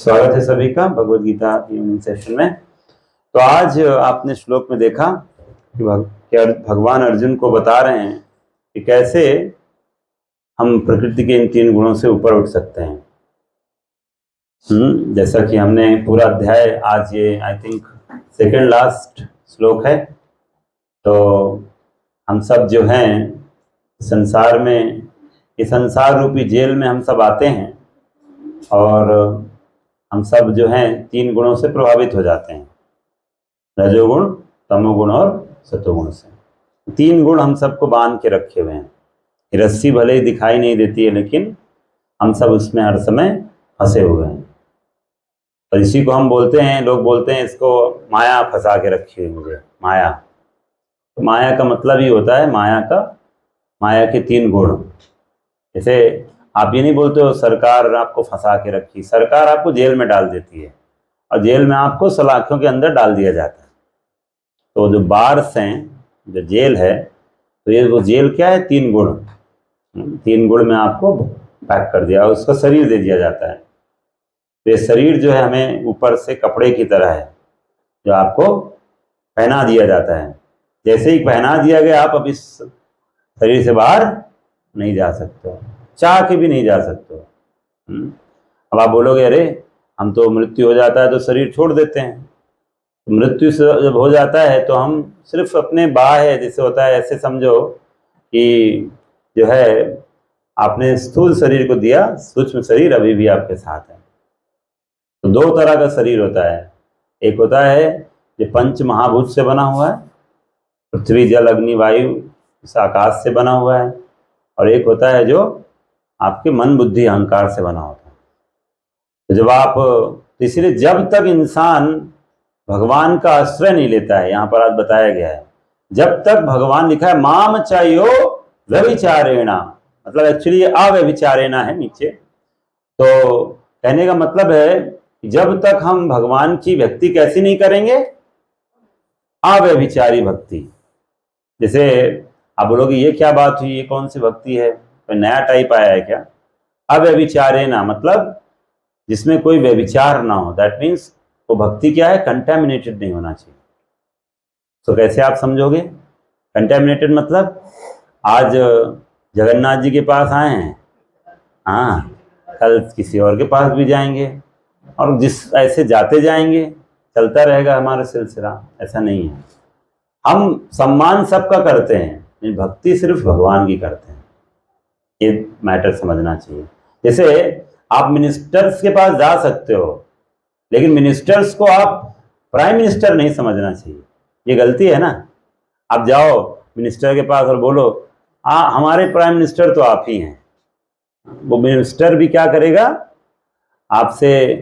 स्वागत है सभी का भगवद गीता यूनियन सेशन में। तो आज आपने श्लोक में देखा कि भगवान अर्जुन को बता रहे हैं कि कैसे हम प्रकृति के इन तीन गुणों से ऊपर उठ सकते हैं। जैसा कि हमने पूरा अध्याय, आज ये आई थिंक सेकेंड लास्ट श्लोक है। तो हम सब जो हैं संसार में, ये संसार रूपी जेल में हम सब आते हैं और हम सब जो हैं तीन गुणों से प्रभावित हो जाते हैं, रजोगुण, तमोगुण और सतोगुण से। तीन गुण हम सबको बांध के रखे हुए हैं। रस्सी भले ही दिखाई नहीं देती है, लेकिन हम सब उसमें हर समय फंसे हुए हैं। और इसी को हम बोलते हैं, लोग बोलते हैं इसको माया फंसा के रखी हुई मुझे, माया। तो माया का मतलब ही होता है माया के तीन गुण। जैसे आप ये नहीं बोलते हो सरकार आपको फंसा के रखी, सरकार आपको जेल में डाल देती है और जेल में आपको सलाखों के अंदर डाल दिया जाता है। तो जो बार्स हैं, जो जेल है, तो ये वो जेल क्या है? तीन गुण। तीन गुण में आपको पैक कर दिया और उसका शरीर दे दिया जाता है। तो ये शरीर जो है हमें ऊपर से कपड़े की तरह है, जो आपको पहना दिया जाता है। जैसे ही पहना दिया गया, आप अब इस शरीर से बाहर नहीं जा सकते, चाह के भी नहीं जा सकते। अब आप बोलोगे अरे हम तो मृत्यु हो जाता है तो शरीर छोड़ देते हैं। तो मृत्यु जब हो जाता है तो हम सिर्फ अपने बाह्य, जैसे होता है ऐसे समझो कि जो है आपने स्थूल शरीर को दिया, सूक्ष्म शरीर अभी भी आपके साथ है। तो दो तरह का शरीर होता है। एक होता है जो पंच महाभूत से बना हुआ है, पृथ्वी जल अग्नि वायु इस आकाश से बना हुआ है, और एक होता है जो आपके मन बुद्धि अहंकार से बना होता है। तो जब आप, इसलिए जब तक इंसान भगवान का आश्रय नहीं लेता है, यहाँ पर आज बताया गया है, जब तक भगवान लिखा है माम चायो व्यभिचारेणा, मतलब एक्चुअली ये अव्यभिचारेणा है नीचे। तो कहने का मतलब है कि जब तक हम भगवान की भक्ति कैसी नहीं करेंगे, अव्यभिचारी भक्ति। जैसे आप बोलोगे ये क्या बात हुई, ये कौन सी भक्ति है, कोई नया टाइप आया है क्या? अव्यभिचारेणा मतलब जिसमें कोई व्यभिचार ना हो। दैट मीन्स वो भक्ति क्या है? कंटेमिनेटेड नहीं होना चाहिए। तो कैसे आप समझोगे कंटेमिनेटेड मतलब? आज जगन्नाथ जी के पास आए हैं, हाँ, कल किसी और के पास भी जाएंगे, और जिस ऐसे जाते जाएंगे, चलता रहेगा हमारा सिलसिला। ऐसा नहीं है। हम सम्मान सबका करते हैं, लेकिन भक्ति सिर्फ भगवान की करते हैं। ये मैटर समझना चाहिए। जैसे आप मिनिस्टर्स के पास जा सकते हो, लेकिन मिनिस्टर्स को आप प्राइम मिनिस्टर नहीं समझना चाहिए। ये गलती है ना। आप जाओ मिनिस्टर के पास और बोलो हमारे प्राइम मिनिस्टर तो आप ही हैं। वो मिनिस्टर भी क्या करेगा आपसे?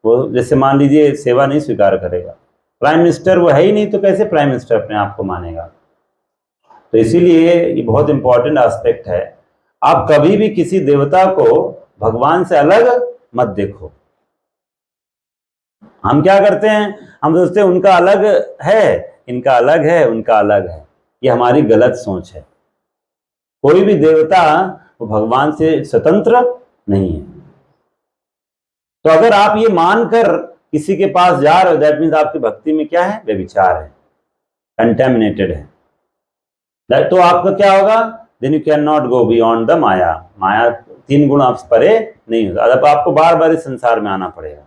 वो जैसे मान लीजिए सेवा नहीं स्वीकार करेगा। प्राइम मिनिस्टर वो है ही नहीं, तो कैसे प्राइम मिनिस्टर अपने आप को मानेगा? तो इसीलिए ये बहुत इंपॉर्टेंट एस्पेक्ट है। आप कभी भी किसी देवता को भगवान से अलग मत देखो। हम क्या करते हैं? हम सोचते हैं उनका अलग है, इनका अलग है, उनका अलग है। ये हमारी गलत सोच है। कोई भी देवता वो भगवान से स्वतंत्र नहीं है। तो अगर आप ये मानकर किसी के पास जा रहे हो, दैट मीन्स आपकी भक्ति में क्या है? व्यभिचार है, कंटेमिनेटेड है। तो आपका क्या होगा? Then you can not go beyond the maya. माया तीन गुण आप परे नहीं होता। अब आपको बार बार इस संसार में आना पड़ेगा।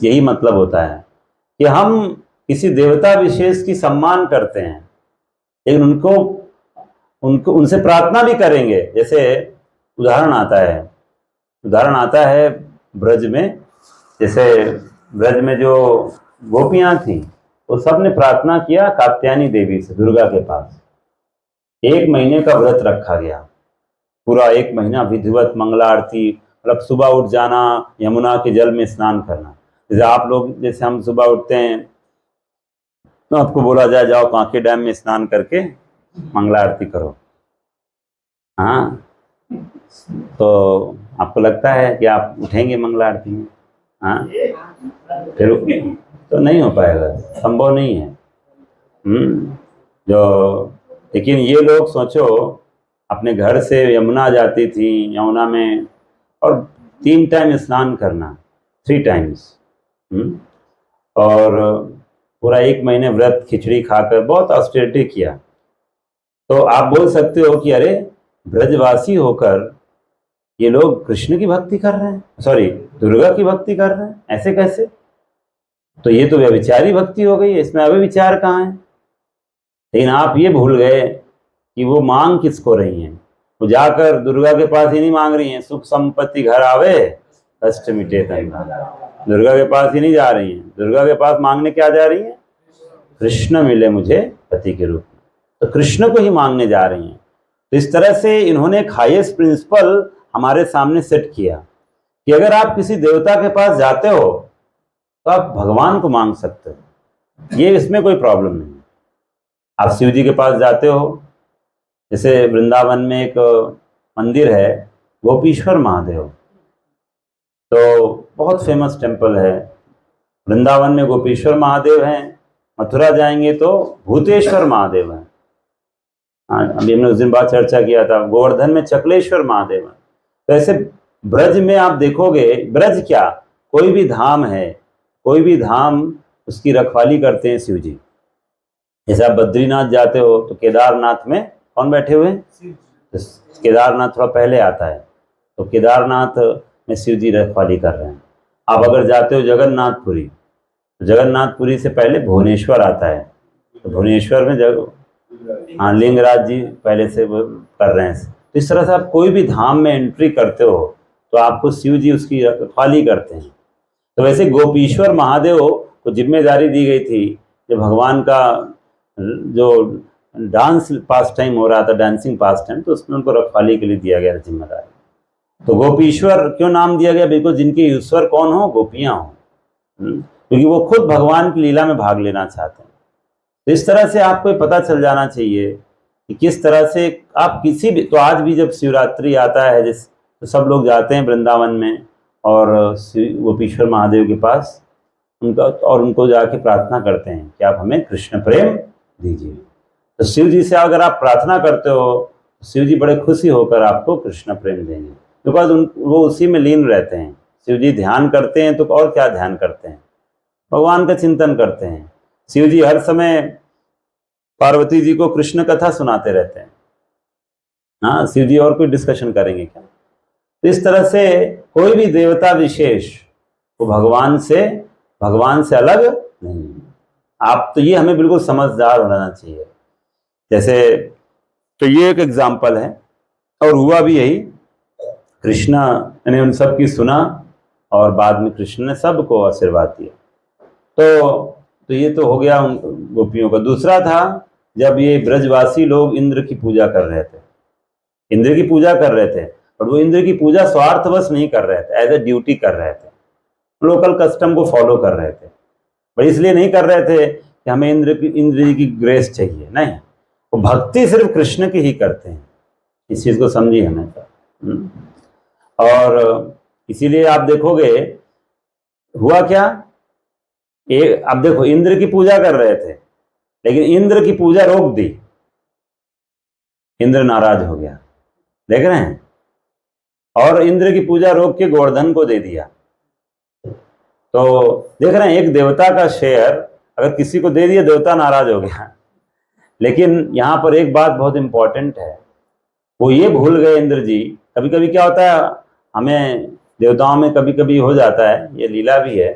यही मतलब होता है कि हम किसी देवता विशेष की सम्मान करते हैं, लेकिन उनको उनसे प्रार्थना भी करेंगे। जैसे उदाहरण आता है ब्रज में। जैसे ब्रज में जो गोपियां थी, वो सब ने प्रार्थना किया कात्यायनी देवी से, दुर्गा के पास। 1 महीने का व्रत रखा गया, पूरा 1 महीना विधिवत मंगला आरती, मतलब सुबह उठ जाना, यमुना के जल में स्नान करना। जैसे आप लोग, जैसे हम सुबह उठते हैं तो आपको बोला जाए जाओ कांके डैम में स्नान करके मंगला आरती करो, हाँ, तो आपको लगता है कि आप उठेंगे मंगला आरती में? हाँ, फिर तो नहीं हो पाएगा, संभव नहीं है। लेकिन ये लोग सोचो, अपने घर से यमुना जाती थी, यमुना में और 3 टाइम स्नान करना, 3 टाइम्स। और पूरा 1 महीने व्रत खिचड़ी खाकर बहुत ऑस्टेरिटी किया। तो आप बोल सकते हो कि अरे ब्रजवासी होकर ये लोग कृष्ण की भक्ति कर रहे हैं, सॉरी दुर्गा की भक्ति कर रहे हैं, ऐसे कैसे? तो ये तो व्यभिचारी भक्ति हो गई है, इसमें अव्यभिचार कहाँ है? लेकिन आप ये भूल गए कि वो मांग किसको रही हैं। वो जाकर दुर्गा के पास ही नहीं मांग रही हैं सुख संपत्ति घर आवे कष्ट मिटे तन। दुर्गा के पास ही नहीं जा रही हैं, दुर्गा के पास मांगने क्या जा रही हैं? कृष्ण मिले मुझे पति के रूप में, तो कृष्ण को ही मांगने जा रही हैं। तो इस तरह से इन्होंने एक हाईएस्ट प्रिंसिपल हमारे सामने सेट किया कि अगर आप किसी देवता के पास जाते हो तो आप भगवान को मांग सकते हो, ये इसमें कोई प्रॉब्लम नहीं। आप शिव जी के पास जाते हो, जैसे वृंदावन में एक मंदिर है गोपीश्वर महादेव, तो बहुत फेमस टेम्पल है। वृंदावन में गोपीश्वर महादेव हैं, मथुरा जाएंगे तो भूतेश्वर महादेव हैं। अभी हमने उस दिन बाद चर्चा किया था, गोवर्धन में चकलेश्वर महादेव हैं। तो ऐसे ब्रज में आप देखोगे, ब्रज क्या कोई भी धाम है, कोई भी धाम उसकी रखवाली करते हैं शिव जी। जैसे आप बद्रीनाथ जाते हो तो केदारनाथ में कौन बैठे हुए हैं? तो केदारनाथ थोड़ा पहले आता है, तो केदारनाथ में शिव जी रखवाली कर रहे हैं। आप अगर जाते हो जगन्नाथपुरी, तो जगन्नाथपुरी से पहले भुवनेश्वर आता है, तो भुवनेश्वर में लिंगराज जी पहले से वो कर रहे हैं। तो इस तरह से आप कोई भी धाम में एंट्री करते हो तो आपको शिव जी उसकी रखवाली करते हैं। तो वैसे गोपीश्वर महादेव को जिम्मेदारी दी गई थी, जब भगवान का जो डांस पास टाइम हो रहा था, डांसिंग पास टाइम, तो उसमें उनको रखवाली के लिए दिया गया जिम्मेदारी। तो गोपीश्वर क्यों नाम दिया गया? बिल्कुल जिनके ईश्वर कौन हो? गोपियाँ हो, क्योंकि वो खुद भगवान की लीला में भाग लेना चाहते हैं। तो इस तरह से आपको पता चल जाना चाहिए कि किस तरह से आप किसी भी, तो आज भी जब शिवरात्रि आता है तो सब लोग जाते हैं वृंदावन में और गोपीश्वर महादेव के पास उनका, और उनको जाके प्रार्थना करते हैं कि आप हमें कृष्ण प्रेम दीजिए। तो शिव जी से अगर आप प्रार्थना करते हो, शिव जी बड़े खुशी होकर आपको कृष्ण प्रेम देंगे, बिकॉज वो उसी में लीन रहते हैं। शिव जी ध्यान करते हैं तो और क्या ध्यान करते हैं? भगवान का चिंतन करते हैं। शिव जी हर समय पार्वती जी को कृष्ण कथा सुनाते रहते हैं। हाँ, शिव जी और कोई डिस्कशन करेंगे क्या? तो इस तरह से कोई भी देवता विशेष वो भगवान से अलग नहीं। आप तो ये हमें बिल्कुल समझदार होना चाहिए। जैसे तो ये एक एग्जाम्पल है, और हुआ भी यही। कृष्णा ने उन सब की सुना और बाद में कृष्ण ने सबको आशीर्वाद दिया। तो ये तो हो गया उन गोपियों का। दूसरा था जब ये ब्रजवासी लोग इंद्र की पूजा कर रहे थे, इंद्र की पूजा कर रहे थे, और वो इंद्र की पूजा स्वार्थवश नहीं कर रहे थे, एज ए ड्यूटी कर रहे थे, लोकल कस्टम को फॉलो कर रहे थे। पर इसलिए नहीं कर रहे थे कि हमें इंद्र जी की ग्रेस चाहिए, नहीं, वो भक्ति सिर्फ कृष्ण की ही करते हैं। इस चीज को समझिए हमेशा। और इसीलिए आप देखोगे हुआ क्या, अब देखो इंद्र की पूजा कर रहे थे, लेकिन इंद्र की पूजा रोक दी, इंद्र नाराज हो गया, देख रहे हैं, और इंद्र की पूजा रोक के गोवर्धन को दे दिया। तो देख रहे हैं, एक देवता का शेयर अगर किसी को दे दिया, देवता नाराज हो गया। लेकिन यहाँ पर एक बात बहुत इंपॉर्टेंट है, वो ये भूल गए इंद्र जी। कभी कभी क्या होता है, हमें देवताओं में कभी कभी हो जाता है, ये लीला भी है।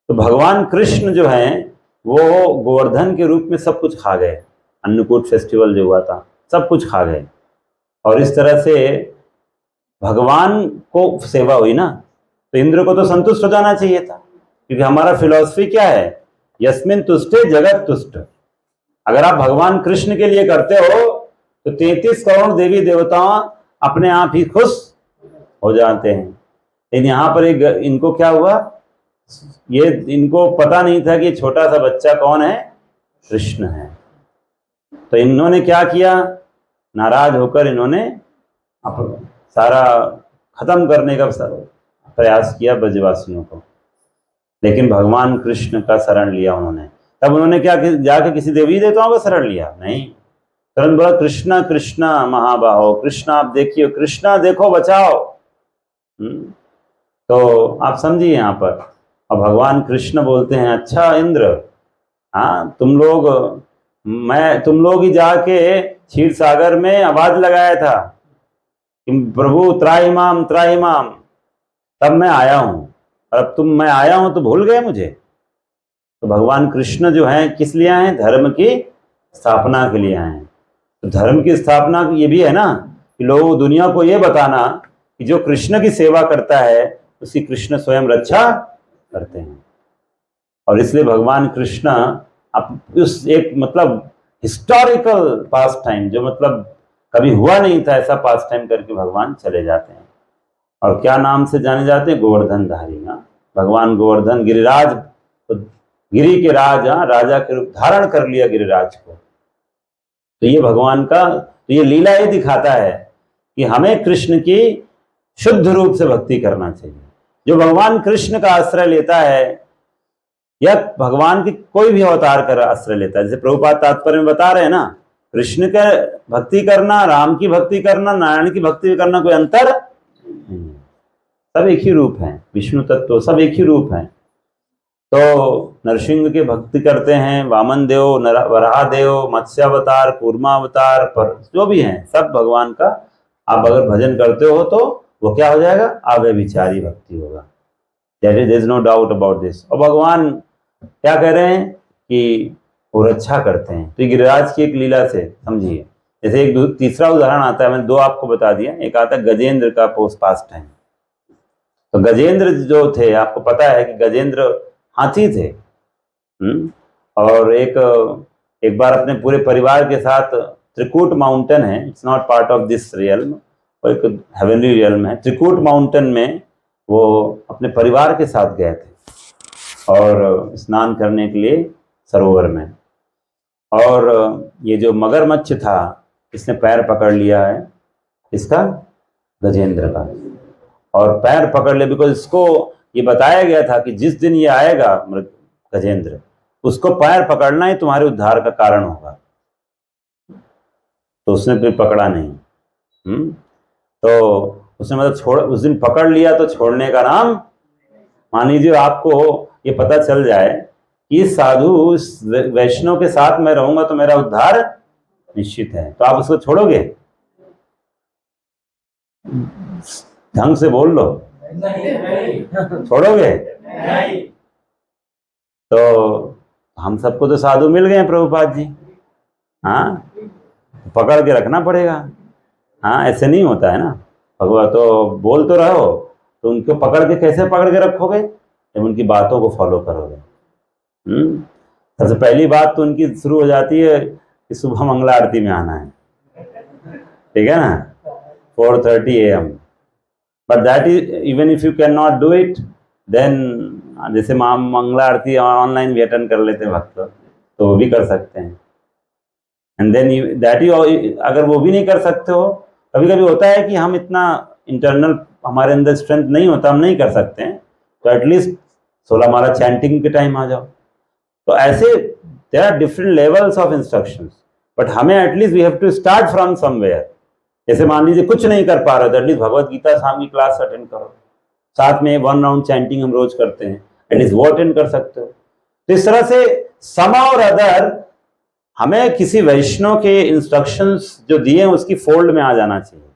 तो भगवान कृष्ण जो हैं वो गोवर्धन के रूप में सब कुछ खा गए। अन्नकूट फेस्टिवल जो हुआ था, सब कुछ खा गए, और इस तरह से भगवान को सेवा हुई ना, तो इंद्र को तो संतुष्ट हो जाना चाहिए था, क्योंकि हमारा फिलॉसफी क्या है, यस्मिन तुष्टे जगत तुष्ट। अगर आप भगवान कृष्ण के लिए करते हो तो 33 करोड़ देवी देवता अपने आप ही खुश हो जाते हैं। लेकिन यहाँ पर एक इनको क्या हुआ, ये इनको पता नहीं था कि छोटा सा बच्चा कौन है, कृष्ण है। तो इन्होंने क्या किया, नाराज होकर इन्होंने सारा खत्म करने का प्रयास किया ब्रजवासियों को। लेकिन भगवान कृष्ण का शरण लिया उन्होंने। तब उन्होंने क्या जाके किसी देवी देवताओं का शरण लिया? नहीं, तुरंत बोला कृष्णा कृष्णा महाबाहो, कृष्णा आप देखिए, कृष्णा देखो बचाओ। तो आप समझिए यहाँ पर। और भगवान कृष्ण बोलते हैं, अच्छा इंद्र, हाँ तुम लोग ही जाके क्षीर सागर में आवाज लगाया था कि प्रभु त्राहिमाम त्राहिमाम, तब मैं आया हूं, और अब मैं आया हूं तो भूल गए मुझे। तो भगवान कृष्ण जो हैं किस लिए आए हैं? धर्म की स्थापना के लिए आए हैं। तो धर्म की स्थापना ये भी है ना कि लोग दुनिया को ये बताना कि जो कृष्ण की सेवा करता है उसकी कृष्ण स्वयं रक्षा करते हैं। और इसलिए भगवान कृष्ण अब उस एक मतलब हिस्टोरिकल पास्ट टाइम, जो मतलब कभी हुआ नहीं था ऐसा पास्ट टाइम करके भगवान चले जाते हैं। और क्या नाम से जाने जाते हैं? गोवर्धन धारी। भगवान गोवर्धन गिरिराज, तो गिरी के राज, राजा के रूप धारण कर लिया गिरिराज को। तो ये भगवान का, तो ये लीला ये दिखाता है कि हमें कृष्ण की शुद्ध रूप से भक्ति करना चाहिए। जो भगवान कृष्ण का आश्रय लेता है या भगवान की कोई भी अवतार का आश्रय लेता है, जैसे प्रभुपाद तात्पर्य में बता रहे हैं ना, कृष्ण के भक्ति करना, राम की भक्ति करना, नारायण की भक्ति करना कोई अंतर नहीं, सब एक ही रूप है, विष्णु तत्व सब एक ही रूप है। तो नरसिंह की भक्ति करते हैं, वामन देव, वराह देव, मत्स्यावतार, कूर्मावतार, पर जो भी हैं सब भगवान का आप अगर भजन करते हो तो वो क्या हो जाएगा? अव्यभिचारी भक्ति होगा। There is no doubt about this. और भगवान क्या कह रहे हैं कि वो रक्षा करते हैं। तो गिरिराज की एक लीला से समझिए। जैसे एक तीसरा उदाहरण आता है, मैंने दो आपको बता दिया। एक आता है गजेंद्र का पोस्ट पास्ट टाइम। तो गजेंद्र जो थे, आपको पता है कि गजेंद्र हाथी थे। और एक बार अपने पूरे परिवार के साथ, त्रिकूट माउंटेन है, it's not part of this realm, और एक हेवनली रियल्म है, त्रिकूट माउंटेन में वो अपने परिवार के साथ गए थे और स्नान करने के लिए सरोवर में। और ये जो मगरमच्छ था इसने पैर पकड़ लिया है इसका, गजेंद्र का, और पैर पकड़ लिया बिकॉज इसको ये बताया गया था कि जिस दिन ये आएगा गजेंद्र, उसको पैर पकड़ना ही तुम्हारे उद्धार का कारण होगा। तो उसने फिर पकड़ा नहीं। तो उसने मतलब उस दिन पकड़ लिया, तो छोड़ने का नाम, मान लीजिए आपको ये पता चल जाए कि साधु इस वैष्णव के साथ मैं रहूंगा तो मेरा उद्धार निश्चित है, तो आप उसको छोड़ोगे? ढंग से बोल लो, छोड़ोगे? तो हम सबको तो साधु मिल गए प्रभुपाद जी, हाँ, पकड़ के रखना पड़ेगा। हाँ, ऐसे नहीं होता है ना भगवान, तो बोल तो रहो, तो उनको पकड़ के कैसे पकड़ के रखोगे? जब उनकी बातों को फॉलो करोगे। सबसे पहली बात तो उनकी शुरू हो जाती है कि सुबह मंगला आरती में आना है, ठीक है ना, 4:30 AM। But that is, even if you can not do it, then जैसे मंगला आरती ऑनलाइन भी अटेंड कर लेते हैं भक्त, तो वो भी कर सकते हैं। एंड देन दैट यू, अगर वो भी नहीं कर सकते हो, कभी कभी होता है कि हम इतना इंटरनल हमारे अंदर स्ट्रेंथ नहीं होता, हम नहीं कर सकते हैं, तो एटलीस्ट 16 माला चैंटिंग के टाइम आ जाओ। तो ऐसे there are different levels of instructions, but हमें at least we have to start from somewhere. जैसे मान लीजिए कुछ नहीं कर पा रहे हो, एटलीस्ट भगवत गीता शाम की क्लास अटेंड करो, साथ में 1 राउंड चैंटिंग हम रोज करते हैं, एटलीस्ट वो अटेंड कर सकते हो। तो इस तरह से सम और अदर हमें किसी वैष्णव के इंस्ट्रक्शंस जो दिए हैं उसकी फोल्ड में आ जाना चाहिए,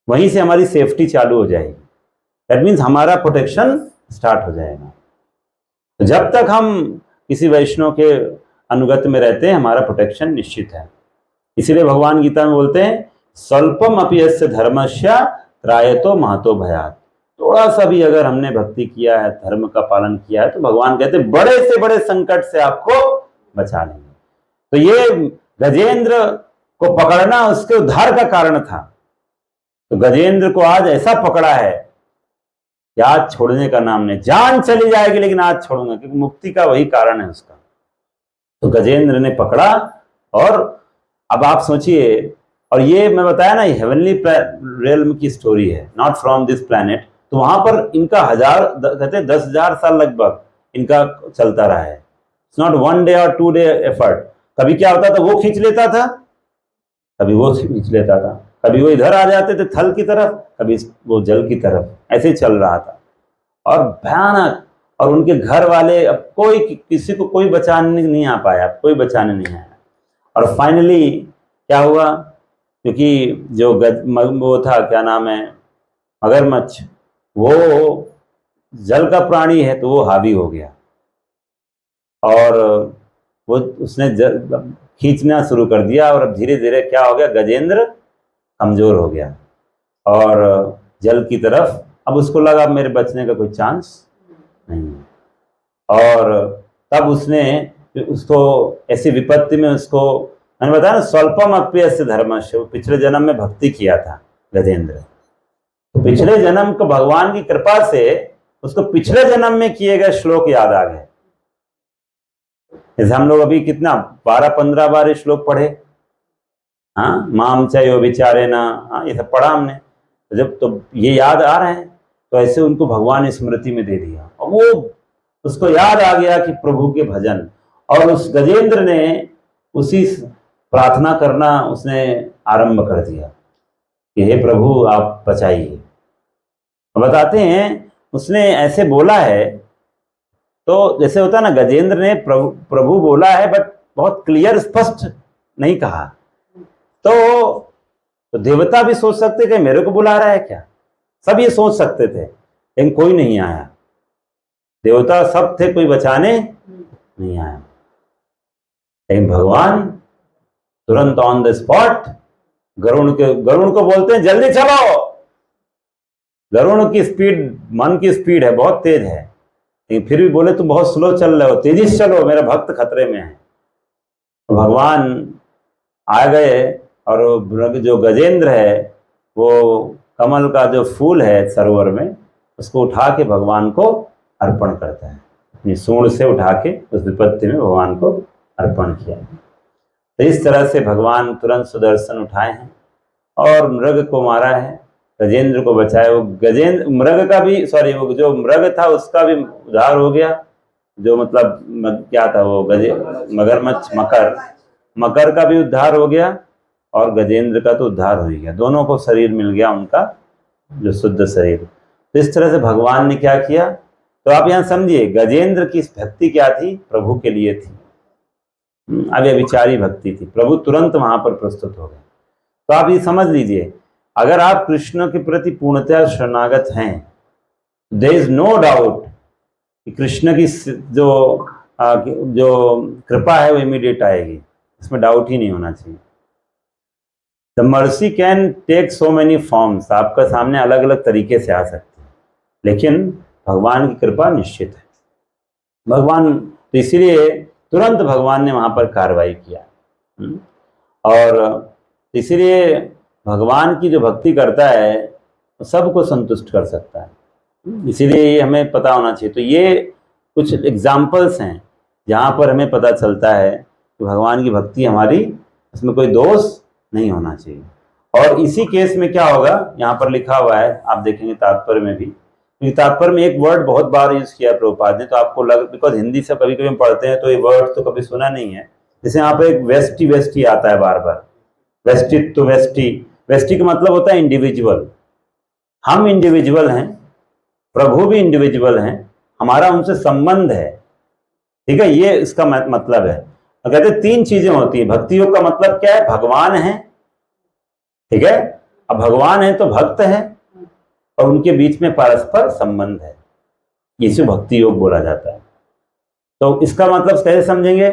वहीं से हमारी सेफ्टी चालू हो जाएगी। दैट मीन्स हमारा प्रोटेक्शन स्टार्ट हो जाएगा। तो जब तक हम किसी वैष्णव के अनुगत्य में रहते हैं हमारा प्रोटेक्शन निश्चित है। इसीलिए भगवान गीता में बोलते हैं, स्वल्पम अपि यस्य धर्मस्य त्रायतो महतो भयात्। थोड़ा सा भी अगर हमने भक्ति किया है, धर्म का पालन किया है, तो भगवान कहते हैं बड़े से बड़े संकट से आपको बचा लेंगे। तो ये गजेंद्र को पकड़ना उसके उद्धार का कारण था। तो गजेंद्र को आज ऐसा पकड़ा है कि आज छोड़ने का नाम नहीं, जान चली जाएगी लेकिन आज छोड़ूंगा, क्योंकि मुक्ति का वही कारण है उसका। तो गजेंद्र ने पकड़ा, और अब आप सोचिए, और ये मैं बताया ना, ये हेवनली रियल्म की स्टोरी है, नॉट फ्रॉम दिस प्लैनेट। तो वहां पर इनका कहते हैं 10,000 साल लगभग इनका चलता रहा है। इट्स नॉट 1 डे और 2 डे एफर्ट। कभी क्या होता था, वो खींच लेता था, कभी वो खींच लेता था, कभी वो इधर आ जाते थे थल की तरफ, कभी वो जल की तरफ, ऐसे ही चल रहा था। और भयानक। और उनके घर वाले, अब कोई किसी को कोई बचाने नहीं आ पाया, कोई बचाने नहीं आया। और फाइनली क्या हुआ, क्योंकि जो वो था, क्या नाम है, मगरमच्छ, वो जल का प्राणी है तो वो हावी हो गया और वो उसने खींचना शुरू कर दिया। और अब धीरे धीरे क्या हो गया, गजेंद्र कमजोर हो गया और जल की तरफ, अब उसको लगा मेरे बचने का कोई चांस नहीं है। और तब उसने उसको ऐसी विपत्ति में, उसको मैंने बताया ना, स्वल्पम अप्यस्य धर्मस्य, वो पिछले जन्म में भक्ति किया था गजेंद्र। तो पिछले जन्म को भगवान की कृपा से उसको पिछले जन्म में किए गए श्लोक याद आ गए। जैसे हम लोग अभी कितना 12-15 बार ये श्लोक पढ़े, हाँ, माम चयो विचारे ना, हाँ, ये सब पढ़ा हमने। तो जब तो ये याद आ रहे हैं, तो ऐसे उनको भगवान स्मृति में दे दिया और वो उसको याद आ गया कि प्रभु के भजन। और उस गजेंद्र ने उसी प्रार्थना करना उसने आरंभ कर दिया कि हे प्रभु आप बचाइए। बताते हैं उसने ऐसे बोला है, तो जैसे होता है ना, गजेंद्र ने प्रभु बोला है, बट बहुत क्लियर स्पष्ट नहीं कहा। तो देवता भी सोच सकते कि मेरे को बुला रहा है क्या, सब ये सोच सकते थे, लेकिन कोई नहीं आया। देवता सब थे, कोई बचाने नहीं आया। लेकिन भगवान तुरंत ऑन द स्पॉट गरुण को बोलते हैं जल्दी चलो। गरुण की स्पीड मन की स्पीड है, बहुत तेज है, लेकिन फिर भी बोले तुम बहुत स्लो चल रहे हो, तेजी से चलो, मेरा भक्त खतरे में है। तो भगवान आ गए और जो गजेंद्र है वो कमल का जो फूल है सरोवर में, उसको उठा के भगवान को अर्पण करता है, अपनी सूंड से उठा के उस विपत्ति में भगवान को अर्पण किया। तो इस तरह से भगवान तुरंत सुदर्शन उठाए हैं और मृग को मारा है, गजेंद्र को बचाया। वो गजेंद्र मृग का भी, सॉरी, वो जो मृग था उसका भी उद्धार हो गया, जो मतलब क्या था वो मगरमच्छ, मकर का भी उद्धार हो गया और गजेंद्र का तो उद्धार हो गया। दोनों को शरीर मिल गया, उनका जो शुद्ध शरीर। तो इस तरह से भगवान ने क्या किया, तो आप यहाँ समझिए गजेंद्र की भक्ति क्या थी, प्रभु के लिए थी, अव्यभिचारी भक्ति थी। प्रभु तुरंत वहां पर प्रस्तुत हो गए। तो आप ये समझ लीजिए, अगर आप कृष्ण के प्रति पूर्णतः शरणागत हैं, देयर इज नो डाउट कि कृष्ण की जो कृपा है वो इमीडिएट आएगी, इसमें डाउट ही नहीं होना चाहिए। The mercy can take so many forms, आपका सामने अलग अलग तरीके से आ सकती है, लेकिन भगवान की कृपा निश्चित है। भगवान, तो इसीलिए तुरंत भगवान ने वहां पर कार्रवाई किया। और इसीलिए भगवान की जो भक्ति करता है वो सबको संतुष्ट कर सकता है, इसीलिए ये हमें पता होना चाहिए। तो ये कुछ एग्जाम्पल्स हैं जहाँ पर हमें पता चलता है कि भगवान की भक्ति हमारी, इसमें कोई दोष नहीं होना चाहिए। और इसी केस में क्या होगा, यहाँ पर लिखा हुआ है, आप देखेंगे तात्पर्य में भी, क्योंकि तात्पर्य में एक वर्ड बहुत बार यूज किया प्रभुपाद ने, तो आपको बिकॉज हिंदी से कभी कभी हम पढ़ते हैं तो ये वर्ड तो कभी सुना नहीं है। जैसे यहाँ पर एक वेस्टी आता है बार बार, वेस्टी का मतलब होता है इंडिविजुअल। हम इंडिविजुअल हैं, प्रभु भी इंडिविजुअल हैं, हमारा उनसे संबंध है, ठीक है, ये इसका मतलब है। तो कहते हैं 3 चीजें होती है भक्ति योग का मतलब क्या है, भगवान है, ठीक है, अब भगवान है तो भक्त है, और उनके बीच में परस्पर संबंध है, इसे भक्ति योग बोला जाता है। तो इसका मतलब कैसे समझेंगे,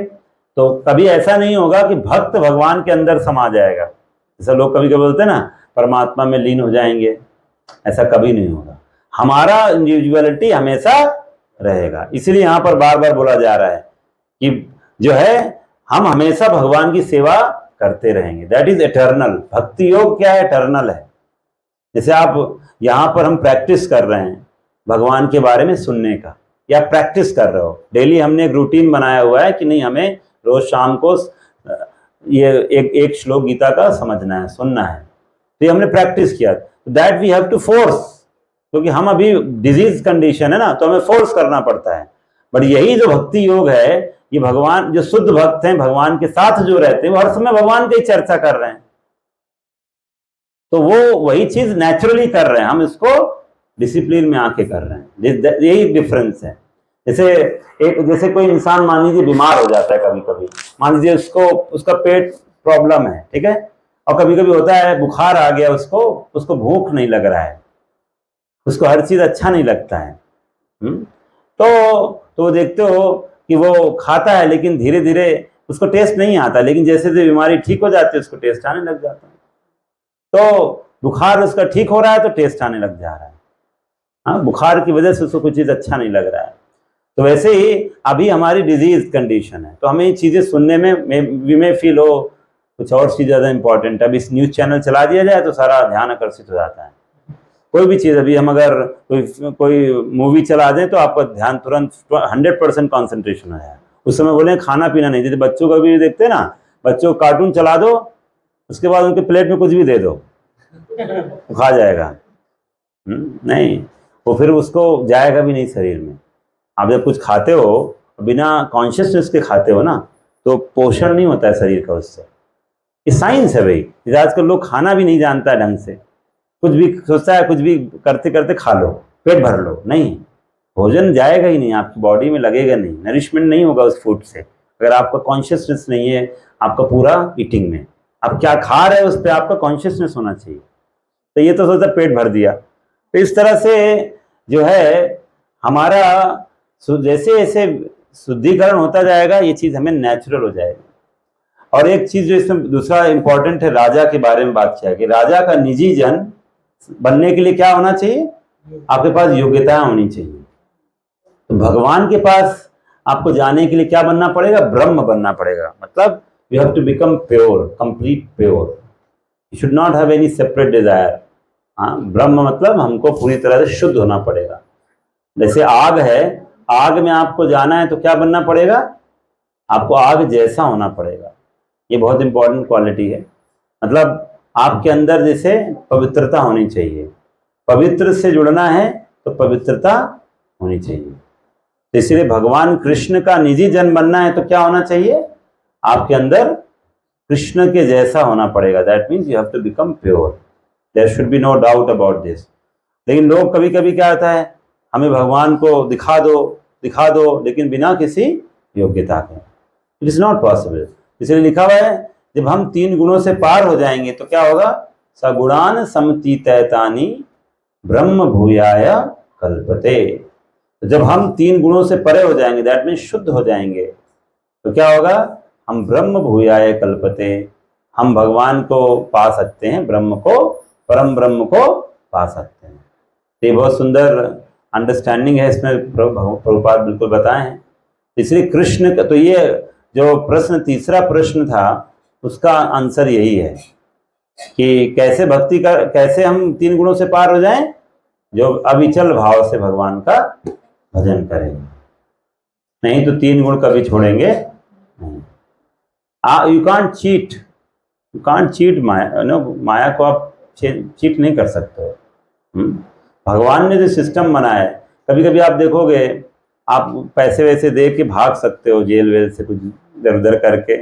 तो कभी ऐसा नहीं होगा कि भक्त भगवान के अंदर समा जाएगा, जैसा लोग कभी कभी बोलते हैं ना परमात्मा में लीन हो जाएंगे, ऐसा कभी नहीं होगा। हमारा इंडिविजुअलिटी हमेशा रहेगा। इसलिए यहाँ पर बार बार बोला जा रहा है कि जो है हम हमेशा भगवान की सेवा करते रहेंगे, दैट इज एटर्नल। भक्ति योग क्या है, एटर्नल है। जैसे आप यहाँ पर हम प्रैक्टिस कर रहे हैं भगवान के बारे में सुनने का, या प्रैक्टिस कर रहे हो डेली, हमने एक रूटीन बनाया हुआ है कि नहीं, हमें रोज शाम को ये एक श्लोक गीता का समझना है, सुनना है, तो ये हमने प्रैक्टिस किया। That we have to force, क्योंकि हम अभी डिजीज कंडीशन है ना, तो हमें फोर्स करना पड़ता है। बट यही जो भक्ति योग है, ये भगवान, जो शुद्ध भक्त हैं, भगवान के साथ जो रहते हैं, वो हर समय भगवान की चर्चा कर रहे हैं, तो वो वही चीज नेचुरली कर रहे हैं, हम इसको डिसिप्लिन में आके कर रहे हैं। यही डिफरेंस है। जैसे कोई इंसान मान लीजिए बीमार हो जाता है कभी कभी, मान लीजिए उसका पेट प्रॉब्लम है, ठीक है, और कभी कभी होता है बुखार आ गया, उसको भूख नहीं लग रहा है, उसको हर चीज अच्छा नहीं लगता है। तो देखते हो कि वो खाता है लेकिन धीरे धीरे उसको टेस्ट नहीं आता, लेकिन जैसे जैसे बीमारी ठीक हो जाती है उसको टेस्ट आने लग जाता है। तो बुखार उसका ठीक हो रहा है तो टेस्ट आने लग जा रहा है। हाँ, बुखार की वजह से उसको कुछ चीज अच्छा नहीं लग रहा है। तो वैसे ही अभी हमारी डिजीज कंडीशन है, तो हमें ये चीजें सुनने में वी में फील हो कुछ और चीज ज्यादा इंपॉर्टेंट है। अब इस न्यूज चैनल चला दिया जाए तो सारा ध्यान आकर्षित हो जाता है। कोई भी चीज, अभी हम अगर कोई मूवी चला दें तो आपका ध्यान तुरंत 100% कॉन्सेंट्रेशन हो जाए। उस समय बोले खाना पीना नहीं, जैसे बच्चों का भी देखते ना, बच्चों को कार्टून चला दो, उसके बाद उनके प्लेट में कुछ भी दे दो, वो खा जाएगा। नहीं, वो फिर उसको जाएगा भी नहीं शरीर में। आप जब कुछ खाते हो बिना कॉन्शियसनेस के खाते हो ना, तो पोषण नहीं होता है शरीर का उससे। ये साइंस है भाई। जैसे आजकल लोग खाना भी नहीं जानता है ढंग से, कुछ भी सोचता है, कुछ भी करते करते खा लो, पेट भर लो। नहीं, भोजन जाएगा ही नहीं, आपकी बॉडी में लगेगा नहीं, नरिशमेंट नहीं होगा उस फूड से, अगर आपका कॉन्शियसनेस नहीं है आपका पूरा ईटिंग में। आप क्या खा रहे हो उस पर आपका कॉन्शियसनेस होना चाहिए। तो ये तो सोचता पेट भर दिया। तो इस तरह से जो है हमारा जैसे जैसे शुद्धिकरण होता जाएगा ये चीज हमें नेचुरल हो जाएगी। और एक चीज जो इसमें दूसरा इंपॉर्टेंट है, राजा के बारे में बात किया कि राजा का निजी जन बनने के लिए क्या होना चाहिए, आपके पास योग्यता होनी चाहिए। तो भगवान के पास आपको जाने के लिए क्या बनना पड़ेगा, ब्रह्म बनना पड़ेगा। मतलब you have to become pure, complete pure, you should not have any separate desire. हाँ, ब्रह्म मतलब हमको पूरी तरह से शुद्ध होना पड़ेगा। जैसे आग है, आग में आपको जाना है तो क्या बनना पड़ेगा, आपको आग जैसा होना पड़ेगा। ये बहुत इंपॉर्टेंट क्वालिटी है। मतलब आपके अंदर जैसे पवित्रता होनी चाहिए, पवित्र से जुड़ना है तो पवित्रता होनी चाहिए। तो इसलिए भगवान कृष्ण का निजी जन बनना है तो क्या होना चाहिए, आपके अंदर कृष्ण के जैसा होना पड़ेगा। That means you have to become pure, there should be no doubt about this. लेकिन लोग कभी कभी क्या होता है, हमें भगवान को दिखा दो लेकिन बिना किसी योग्यता के। It is not possible. इसलिए लिखा हुआ है जब हम 3 गुणों से पार हो जाएंगे तो क्या होगा, सगुणान समतीतैतानि ब्रह्म भूयाय कल्पते। तो जब हम 3 गुणों से परे हो जाएंगे, दैट मीन्स शुद्ध हो जाएंगे, तो क्या होगा, हम ब्रह्म भूयाय कल्पते, हम भगवान को पा सकते हैं, ब्रह्म को, परम ब्रह्म को पा सकते हैं। ये बहुत सुंदर अंडरस्टैंडिंग है, इसमें प्रभुपाद बिल्कुल बताए हैं। इसलिए कृष्ण का तो ये जो प्रश्न, तीसरा प्रश्न था, उसका आंसर यही है कि कैसे भक्ति कर, कैसे हम 3 गुणों से पार हो जाएं, जो अविचल भाव से भगवान का भजन करेंगे। नहीं तो 3 गुण कभी छोड़ेंगे नहीं। You can't cheat maya, no, माया को आप चीट नहीं कर सकते हो। भगवान ने जो सिस्टम बनाया है, कभी कभी आप देखोगे आप पैसे वैसे दे के भाग सकते हो जेल वेल से, कुछ इधर उधर करके,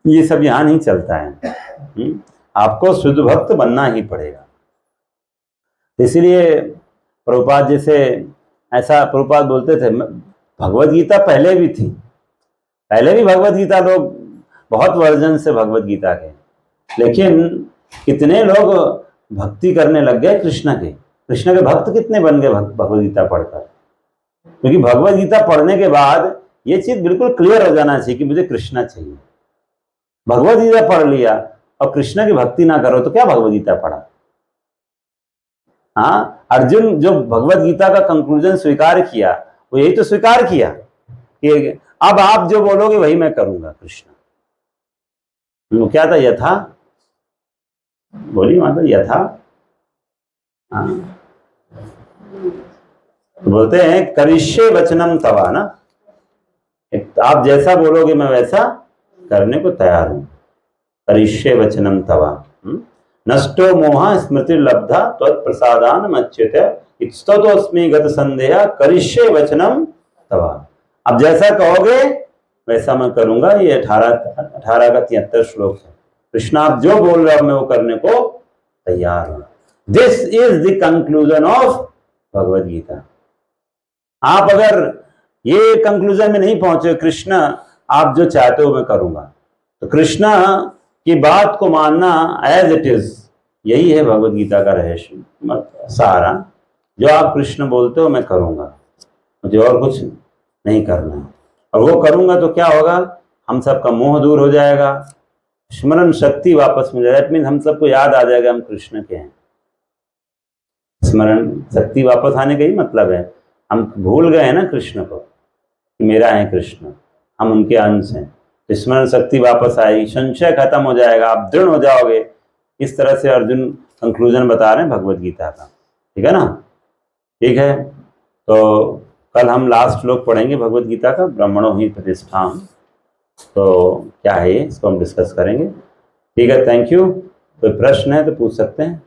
ये सब यहाँ नहीं चलता है। आपको शुद्ध भक्त बनना ही पड़ेगा। इसीलिए प्रभुपाद जैसे ऐसा प्रभुपाद बोलते थे, भगवत गीता पहले भी थी, पहले भी भगवत गीता, लोग बहुत वर्जन से भगवत गीता के, लेकिन कितने लोग भक्ति करने लग गए कृष्ण के भक्त कितने बन गए भगवत गीता पढ़कर। क्योंकि भगवत गीता पढ़ने के बाद ये चीज बिल्कुल क्लियर हो जाना चाहिए कि मुझे कृष्ण चाहिए। भगवत गीता पढ़ लिया और कृष्ण की भक्ति ना करो तो क्या भगवत गीता पढ़ा। हाँ, अर्जुन जो भगवत गीता का कंक्लूजन स्वीकार किया, वो यही तो स्वीकार किया कि अब आप जो बोलोगे वही मैं करूंगा। कृष्ण वो क्या था, यथा, बोली माता, यथा। हाँ, बोलते हैं करिष्ये वचनम तवा ना, आप जैसा बोलोगे मैं वैसा करने को तैयार हूं। करिष्ये वचनम तवा नष्टो मोह स्मृति लब्धा त्वत्प्रसादान मच्यते इत्स्ततोस्मि गत संदेह करिष्ये वचनम तवा। अब जैसा कहोगे वैसा मैं करूंगा। ये 18 का 73 श्लोक है। कृष्ण आप जो बोल रहे हो मैं वो करने को तैयार हूं। This is the conclusion of Bhagavad Gita. आप अगर ये कंक्लूजन में नहीं पहुंचे, कृष्ण आप जो चाहते हो मैं करूंगा, तो कृष्ण की बात को मानना एज इट इज, यही है भगवद गीता का रहस्य सारा। जो आप कृष्ण बोलते हो मैं करूंगा, मुझे और कुछ नहीं करना है। और वो करूंगा तो क्या होगा, हम सबका मोह दूर हो जाएगा, स्मरण शक्ति वापस मिल जाएगा। दैट मीन्स हम सबको याद आ जाएगा हम कृष्ण के हैं। स्मरण शक्ति वापस आने का ही मतलब है, हम भूल गए हैं ना कृष्ण को कि मेरा है कृष्ण, हम उनके अंश हैं। तो स्मरण शक्ति वापस आएगी, संशय खत्म हो जाएगा, आप दृढ़ हो जाओगे। इस तरह से अर्जुन कंक्लूजन बता रहे हैं भगवद गीता का। ठीक है ना? ठीक है, तो कल हम लास्ट श्लोक पढ़ेंगे भगवद गीता का, ब्रह्मणो ही प्रतिष्ठाम। तो क्या है ये, इसको हम डिस्कस करेंगे। ठीक है, थैंक यू। कोई प्रश्न है तो पूछ सकते हैं।